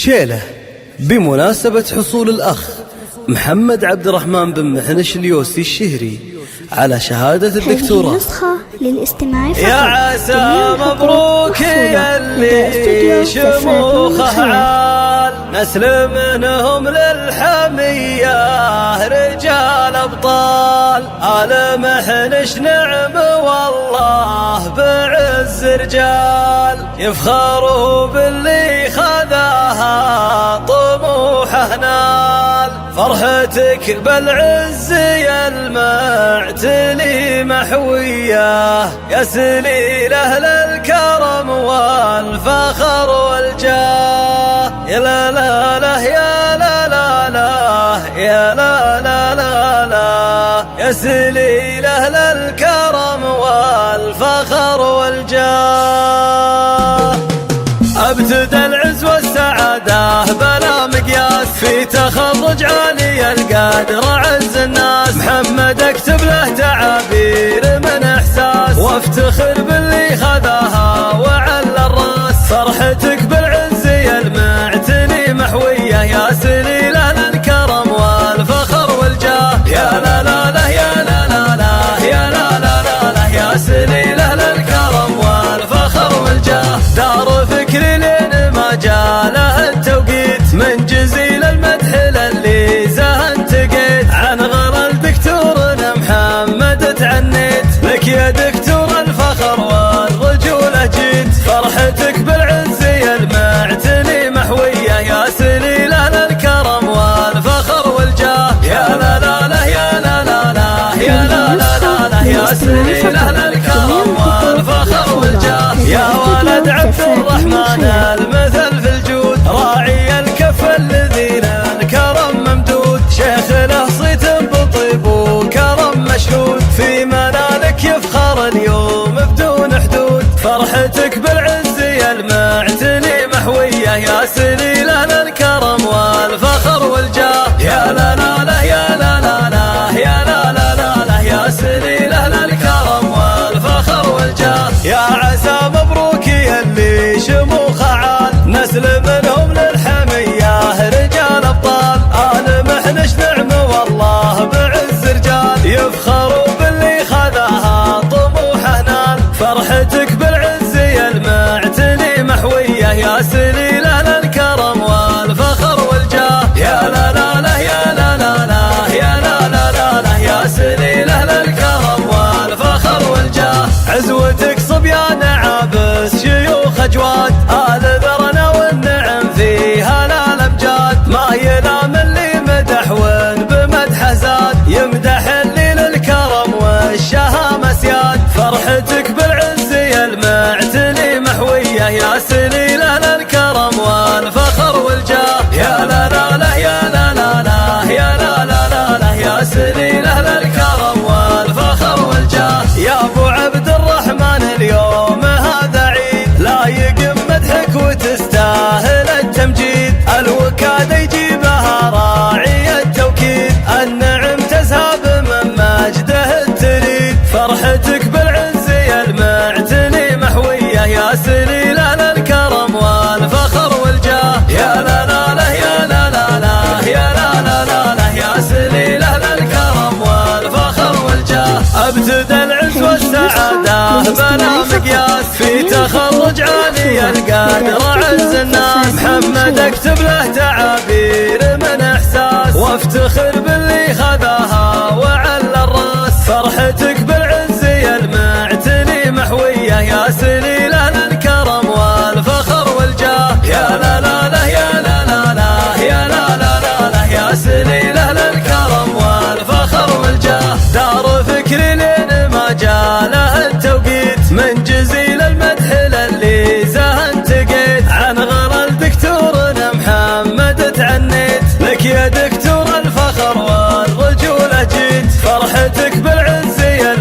شيله بمناسبة حصول الأخ محمد عبد الرحمن بن محنش اليوسي الشهري على شهادة الدكتوراه. هذه نسخة للاستماع فقط. يا عسى مبروك يلي شموخه عال، نسل منهم للحمية رجال أبطال. آل محنش نعم والله بعز رجال، يفخروا باللي خذاها طموحه نال. فرحتك بالعز يا المعتلي محوية، يا سليل أهل الكرم والفخر والجاه. يا لا لا لا يا لا لا لا يا لا لا لا لا، يا سليل أهل الكرم والفخر والجاه. ابتدى العز والسعادة بلا مقياس، في تخرج عالي القدر عز الناس. محمد اكتب له تعابير من احساس، وافتخر باللي خذاها وعلى الراس. فرحتك بالعز يا المعتني محوية، يا سليل اهل الكرم والفخر والجاه. يا لا لا لا يا لا لا لا يا لا لا لا لا، يا سليل اهل الكرم والفخر والجاه. دار فكري لين ما جاله التوقيت، من جزيل المدح للي زهن تقيت. عن غر الدكتورنا محمد تعنيت، لك يا دكتور الفخر والرجولة جيت. فرحتك بالعز يا المعتني محوية، يا سليل أهل الكرم والفخر والجاه. يا لا لا لا يا لا لا لا يا لا لا لا لا، يا سليل أهل الكرم والفخر والجاه. يا ولد عبد الرحمن المثل في الجود، راعي الكف الذين الكرم ممدود. شيخ له صيت بطيب وكرم مشهود، في منالك يفخر اليوم بدون حدود. فرحتك بالعز يا المعتني محوية، يا سليل أهل الكرم والفخر والجاه. يا لا لا لا يا لا لا لا يا لا لا لا لا، يا سليل أهل الكرم والفخر والجاه. يا عسى مبروك يلي شموخه عال، نسل منهم للحمية رجال أبطال. آل محنش نعم والله بعز رجال، يفخروا باللي خذاها طموحه نال. فرحتك بالعز يا المعتني محوية، يا سليل أهل الكرم والفخر والجاه. يا لا لا لا يا لا لا لا يا لا لا لا لا، يا سليل أهل الكرم والفخر والجاه. عزوتك صبيان عابس شيوخ أجواد، آل ذرنا والنعم فيها لا الأمجاد. ما ينام اللي مدح وين بمدح زاد، يمدح اللي للكرم والشهامة سياد. فرحتك بالعز يا المعتني محوية، يا سليل أهل الكرم والفخر والجاه. يا لا لا لا يا لا لا لا يا لا لا لا لا، يا سليل أهل الكرم والفخر والجاه. يا أبو عبد الرحمن اليوم هذا عيد، لايق مدحك وتستاهل التمجيد. الوكاد يجيبها راعي التوكيد، النعم تذهب من مجده تريد. فرحتك بالعز يا المعتني محوية، يا سليل أهل الكرم والفخر والجاه. يا لا لا لا يا لا لا لا يا لا لا لا لا، يا سليل أهل الكرم والفخر والجاه. ابتدى العز والسعادة بلا مقياس، في تخرج عالي القدر عز الناس. محمد اكتب له تعابير من احساس، وافتخر باللي خذاها وعلى الراس. فرحتك بالعز يا المعتني محوية، يا سليل أهل الكرم والفخر والجاه. يا لا لا لا يا لا لا لا يا لا لا لا لا، يا سليل أهل الكرم والفخر والجاه. دار فكري لين ما جاله التوقيت، من جزيل المدح للي زهن تقيت. عن غر الدكتورنا محمد تعنيت، لك يا دكتور الفخر والرجولة جيت. فرحتك بالعز يا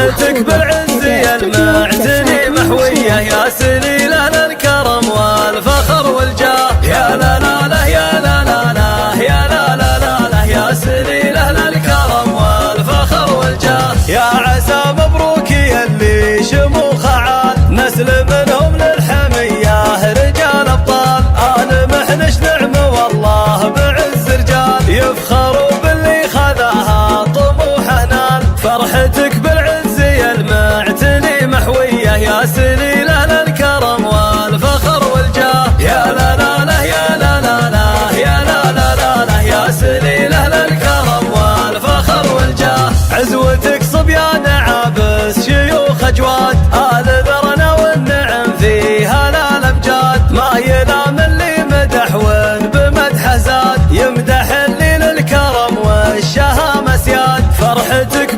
فرحتك بالعز يا المعتني محوية يا سليلة للكرم والفخر والجاه يا لا لا لا يا لا لا لا يا لا لا لا لا يا سليلة للكرم والفخر والجاه يا عسى مبروك يلي شموخ عال نسل منهم للحمية رجال أبطال أنا محنش نعمة والله بعز رجال يفخروا باللي خذاها طموحه نال فرحتك بالعز يا المعتني محوية يا سليلة للكرم والفخر والجاه يا لا لا لا يا لا لا لا يا لا لا لا لا يا سليلة للكرم والفخر والجاه عزوتك صبيان عابس شيوخ أجواد آل ذرنا والنعم فيها لا الأمجاد ما ينام اللي مدح وين بمدح زاد يمدح اللي للكرم والشهامة سياد فرحتك